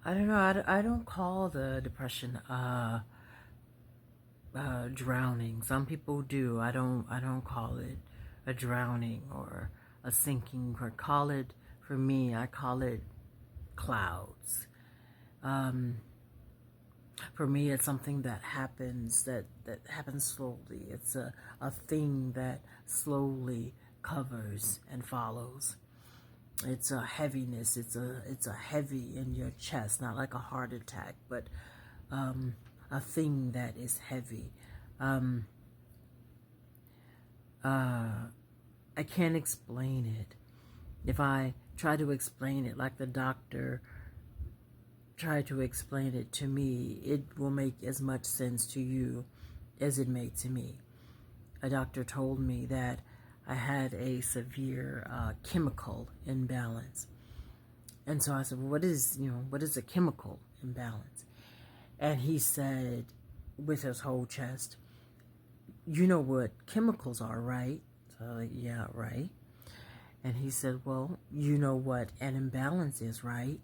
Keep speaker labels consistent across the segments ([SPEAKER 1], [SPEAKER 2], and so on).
[SPEAKER 1] I don't know. I don't call the depression drowning. Some people do. I don't call it a drowning or a sinking. Or call it, for me, I call it clouds. Um, for me, it's something that happens that happens slowly. It's a thing that slowly covers and follows. It's a heaviness. It's a heavy in your chest, not like a heart attack, but um, a thing that is heavy. Um, I can't explain it. If I try to explain it like the doctor tried to explain it to me, it will make as much sense to you as it made to me. A doctor told me that I had a severe chemical imbalance. And so I said, well, what is a chemical imbalance? And he said, with his whole chest, you know what chemicals are, right? So I'm like, yeah, right. And he said, well, you know what an imbalance is, right?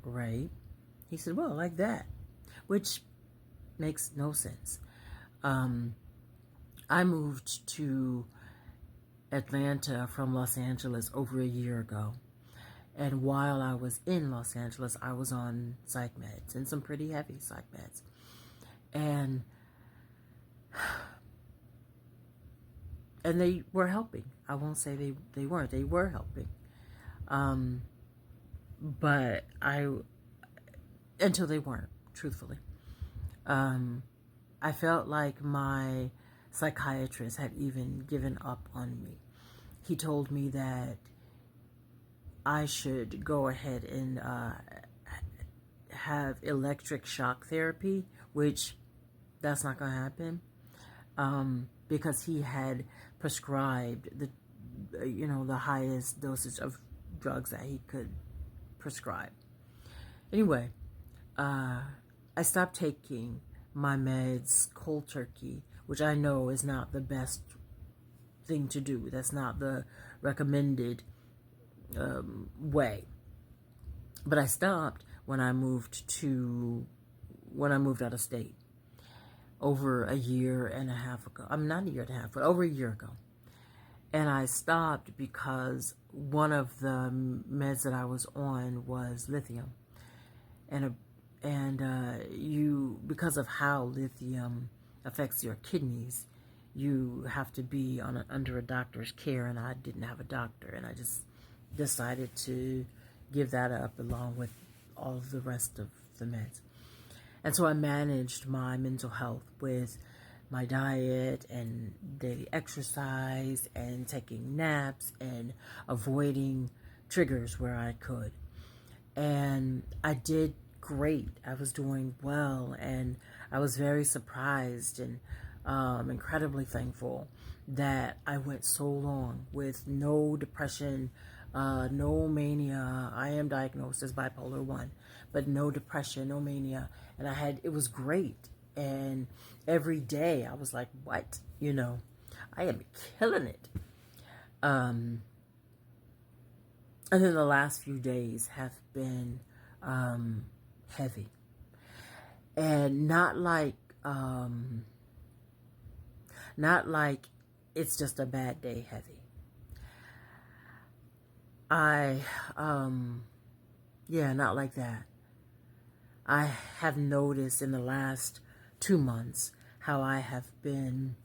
[SPEAKER 1] Right. He said, well, like that, which makes no sense. Um, I moved to Atlanta from Los Angeles over a year ago. And while I was in Los Angeles, I was on psych meds, and some pretty heavy psych meds. And they were helping. I won't say they weren't. They were helping. Um, but until they weren't, truthfully. Um, I felt like my psychiatrist had even given up on me. He told me that I should go ahead and have electric shock therapy, which that's not going to happen, because he had prescribed the highest dosage of drugs that he could prescribe. Anyway, I stopped taking my meds cold turkey, which I know is not the best thing to do. That's not the recommended way. But I stopped when I moved out of state over a year and a half ago. I'm not a year and a half, but over a year ago. And I stopped because one of the meds that I was on was lithium, and because of how lithium affects your kidneys, you have to be under a doctor's care, and I didn't have a doctor, and I just decided to give that up along with all of the rest of the meds. And so I managed my mental health with my diet and daily exercise and taking naps and avoiding triggers where I could. And I did great. I was doing well, and I was very surprised and incredibly thankful that I went so long with no depression, no mania. I am diagnosed as bipolar 1, but no depression, no mania. And it was great. And every day I was like, what? I am killing it. And then the last few days have been heavy. And not like it's just a bad day heavy. Not like that. I have noticed in the last 2 months how I have been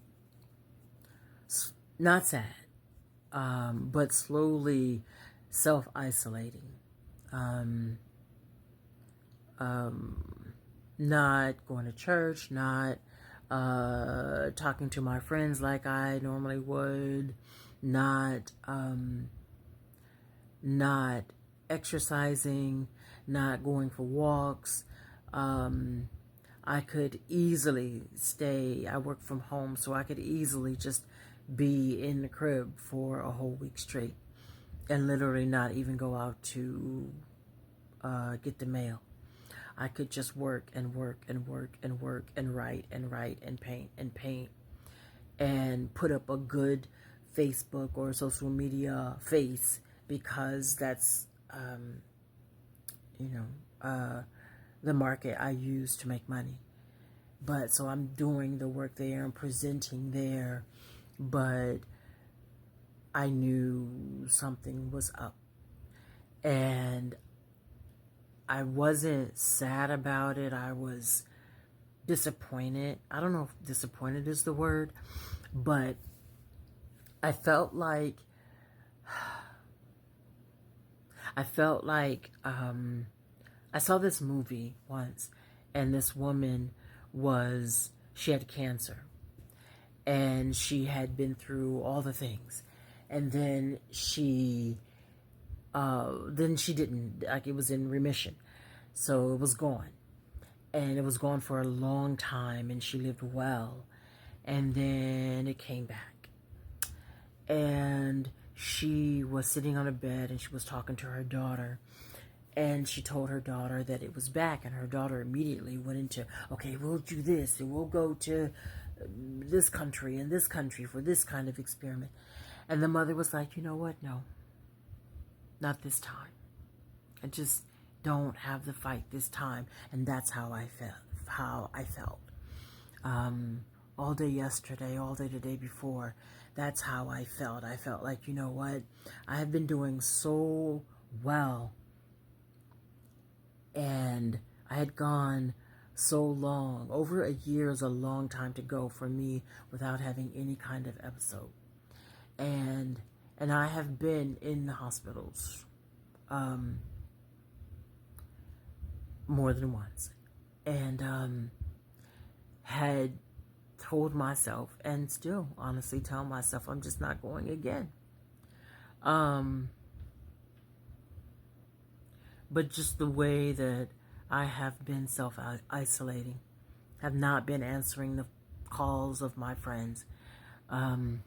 [SPEAKER 1] not sad, but slowly self-isolating. Not going to church, not talking to my friends like I normally would, not exercising, not going for walks. I could easily I work from home, so I could easily just be in the crib for a whole week straight and literally not even go out to get the mail. I could just work and work and work and work and write and write and paint and put up a good Facebook or social media face, because that's the market I use to make money. But so I'm doing the work there and presenting there, but I knew something was up. And I wasn't sad about it. I was disappointed. I don't know if disappointed is the word, but I felt like I saw this movie once, and this woman she had cancer, and she had been through all the things, and then she didn't, like, it was in remission, so it was gone, and it was gone for a long time, and she lived well, and then it came back, and she was sitting on a bed, and she was talking to her daughter, and she told her daughter that it was back, and her daughter immediately went into, okay, we'll do this, and we'll go to this country and this country for this kind of experiment. And the mother was like, you know what? No, not this time. I just don't have the fight this time. And that's how I felt. All day yesterday, all day the day before, that's how I felt. I felt like, you know what? I have been doing so well, and I had gone so long. Over a year is a long time to go for me without having any kind of episode. And I have been in the hospitals more than once. And had told myself, and still honestly tell myself, I'm just not going again. But just the way that I have been self-isolating, have not been answering the calls of my friends. I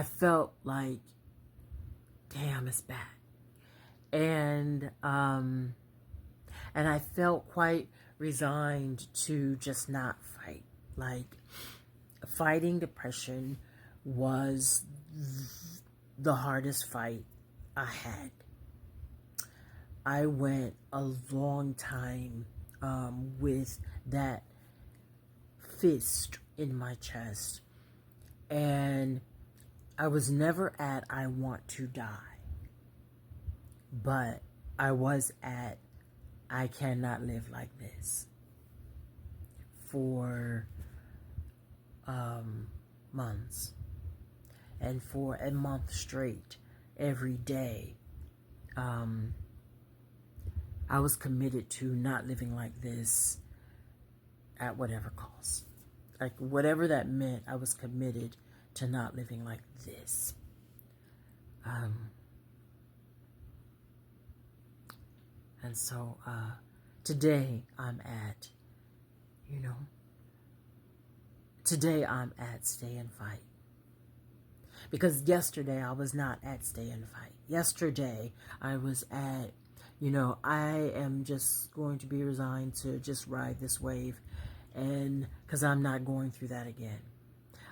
[SPEAKER 1] felt like, damn, it's back. And I felt quite resigned to just not fight. Like, fighting depression was the hardest fight I had. I went a long time with that fist in my chest, and I was never at I want to die, but I was at I cannot live like this for months, and for a month straight, every day. I was committed to not living like this at whatever cost. Like, whatever that meant, I was committed to not living like this. And so today I'm at, today I'm at stay and fight. Because yesterday I was not at stay and fight. Yesterday I was at, I am just going to be resigned to just ride this wave, and because I'm not going through that again.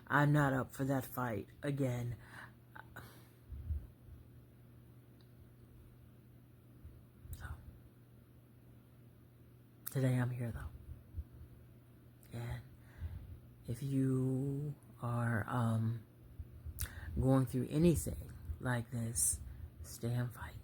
[SPEAKER 1] I'm not up for that fight again. So, today I'm here though. And if you are going through anything like this, stay and fight.